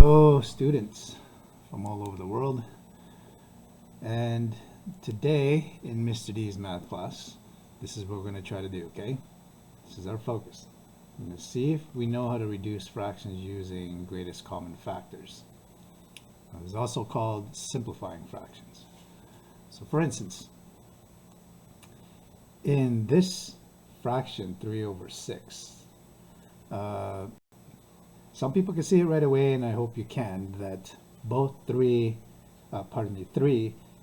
Hello, students from all over the world. And today in Mr. D's math class, this is what we're going to try to do, okay? This is our focus. We're going to see if we know how to reduce fractions using greatest common factors. Now, it's also called simplifying fractions. So for instance, in this fraction 3 over 6, some people can see it right away, and I hope you can, that both 3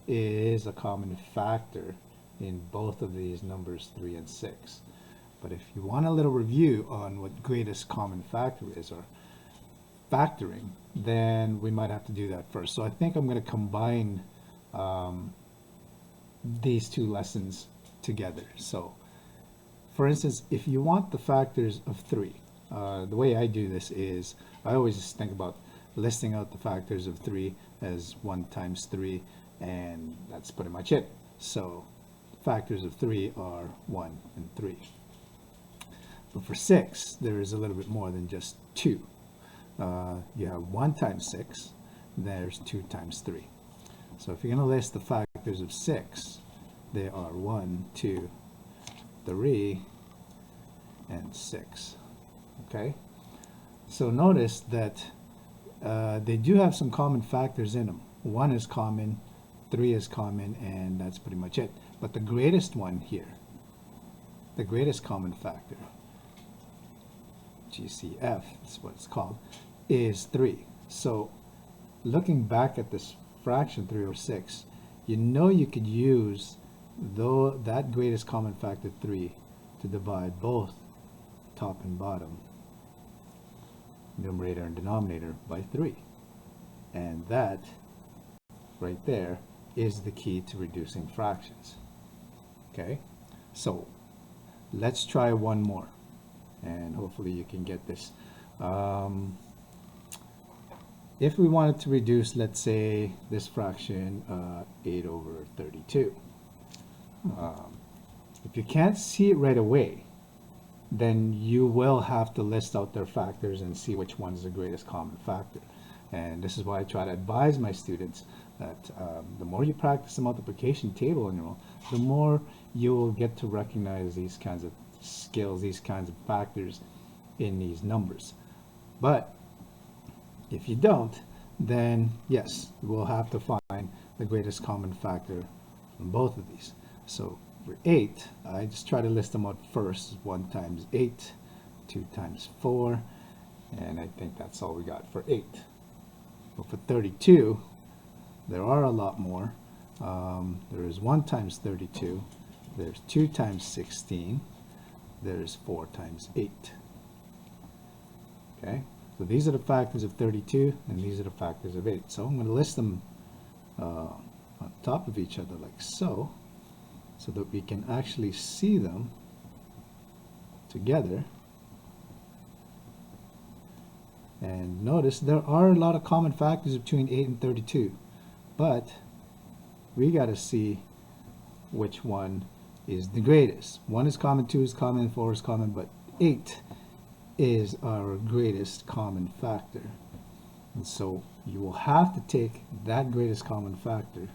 is a common factor in both of these numbers 3 and 6. But if you want a little review on what greatest common factor is, or factoring, then we might have to do that first. So I think I'm going to combine these two lessons together. So for instance, if you want the factors of 3, the way I do this is I always just think about listing out the factors of 3 as 1 times 3, and that's pretty much it. So factors of 3 are 1 and 3. But for 6, there is a little bit more than just 2. You have 1 times 6, there's 2 times 3. So if you're going to list the factors of 6, they are 1, 2, 3, and 6. Okay, so notice that they do have some common factors in them. 1 is common, 3 is common, and that's pretty much it. But the greatest one here, the greatest common factor, GCF is what it's called, is 3. So looking back at this fraction 3 over 6, you know you could use that greatest common factor 3 to divide both top and bottom, numerator and denominator, by 3. And that right there is the key to reducing fractions. Okay, so let's try one more, and hopefully you can get this. If we wanted to reduce, let's say, this fraction 8 over 32, if you can't see it right away, then you will have to list out their factors and see which one is the greatest common factor. And this is why I try to advise my students that the more you practice the multiplication table in your own, the more you will get to recognize these kinds of skills, these kinds of factors in these numbers. But if you don't, then yes, you will have to find the greatest common factor from both of these. So for 8, I just try to list them out first. 1 times 8, 2 times 4, and I think that's all we got for 8. But for 32, there are a lot more. There is 1 times 32, there's 2 times 16, there's 4 times 8. Okay, so these are the factors of 32, and these are the factors of 8. So I'm going to list them on top of each other like so that we can actually see them together. And notice there are a lot of common factors between 8 and 32, but we got to see which one is the greatest. 1 is common, 2 is common, 4 is common, but 8 is our greatest common factor. And so you will have to take that greatest common factor.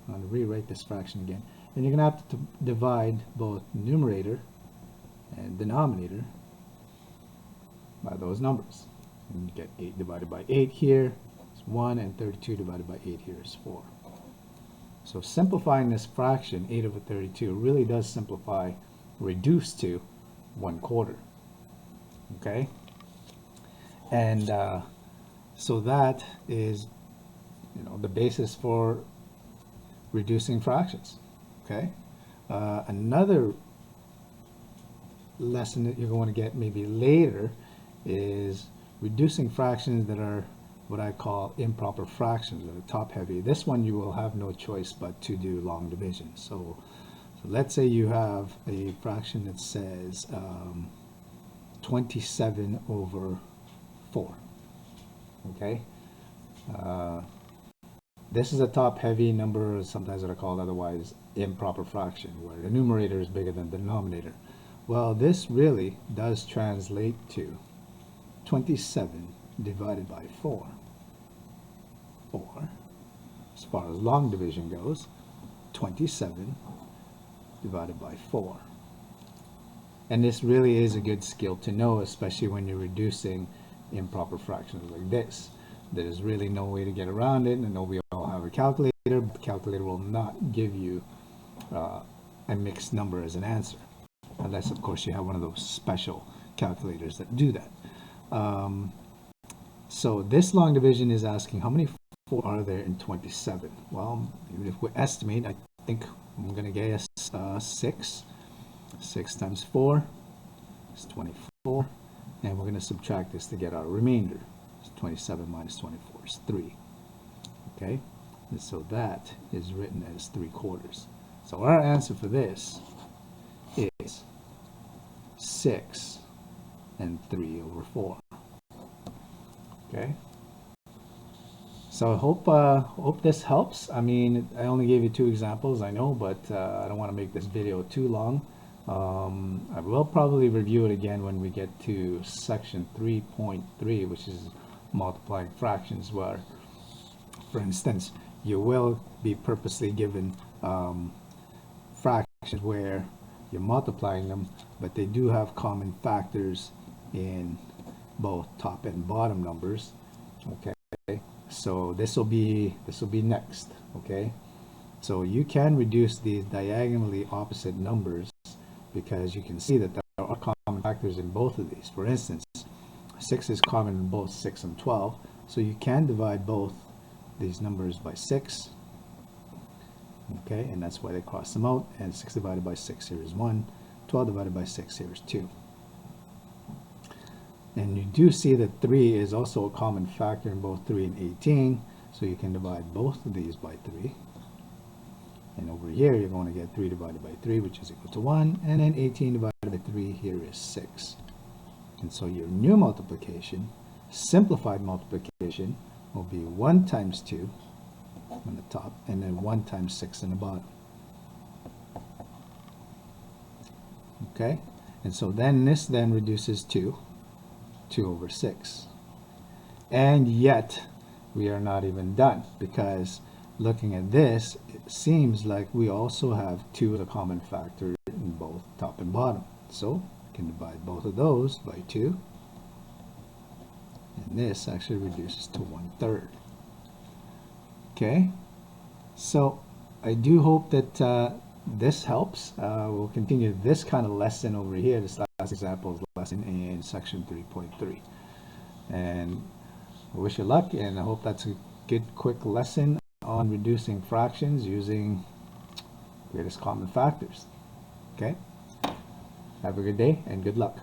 I'm going to rewrite this fraction again. And you're going to have to divide both numerator and denominator by those numbers. And you get 8 divided by 8 here is 1, and 32 divided by 8 here is 4. So simplifying this fraction, 8 over 32, really does simplify, reduce to 1/4. Okay? And so that is, the basis for reducing fractions. Okay, another lesson that you're going to get maybe later is reducing fractions that are what I call improper fractions, that are top heavy. This one you will have no choice but to do long division. So let's say you have a fraction that says 27 over 4. Okay, this is a top heavy number, sometimes what I call otherwise improper fraction, where the numerator is bigger than the denominator. Well, this really does translate to 27 divided by 4. or as far as long division goes, 27 divided by 4. And this really is a good skill to know, especially when you're reducing improper fractions like this. There's really no way to get around it. I know we all have a calculator, but the calculator will not give you a mixed number as an answer, unless of course you have one of those special calculators that do that. So this long division is asking how many 4 are there in 27. Well, even if we estimate, I think I'm going to guess 6. 6 times 4 is 24, and we're going to subtract this to get our remainder. So 27 minus 24 is 3. Okay, and so that is written as 3/4. So our answer for this is 6 and 3/4. Okay. So I hope this helps. I mean, I only gave you 2 examples, I know, but I don't want to make this video too long. I will probably review it again when we get to section 3.3, which is multiplying fractions, where, for instance, you will be purposely given fractions where you're multiplying them, but they do have common factors in both top and bottom numbers. Okay, so this will be next. Okay, so you can reduce these diagonally opposite numbers because you can see that there are common factors in both of these. For instance, 6 is common in both 6 and 12, so you can divide both these numbers by 6. Okay, and that's why they cross them out, and 6 divided by 6 here is 1, 12 divided by 6 here is 2. And you do see that 3 is also a common factor in both 3 and 18, so you can divide both of these by 3. And over here you're going to get 3 divided by 3, which is equal to 1, and then 18 divided by 3 here is 6. And so your new multiplication, simplified multiplication, will be 1 times 2 on the top, and then 1 times 6 in the bottom. Okay, and so then this then reduces to 2/6. And yet we are not even done, because looking at this, it seems like we also have 2 as a common factor in both top and bottom. So we can divide both of those by 2, and this actually reduces to 1/3. Okay, so I do hope that this helps. We'll continue this kind of lesson over here, this last example lesson in section 3.3. And I wish you luck, and I hope that's a good quick lesson on reducing fractions using greatest common factors. Okay, have a good day and good luck.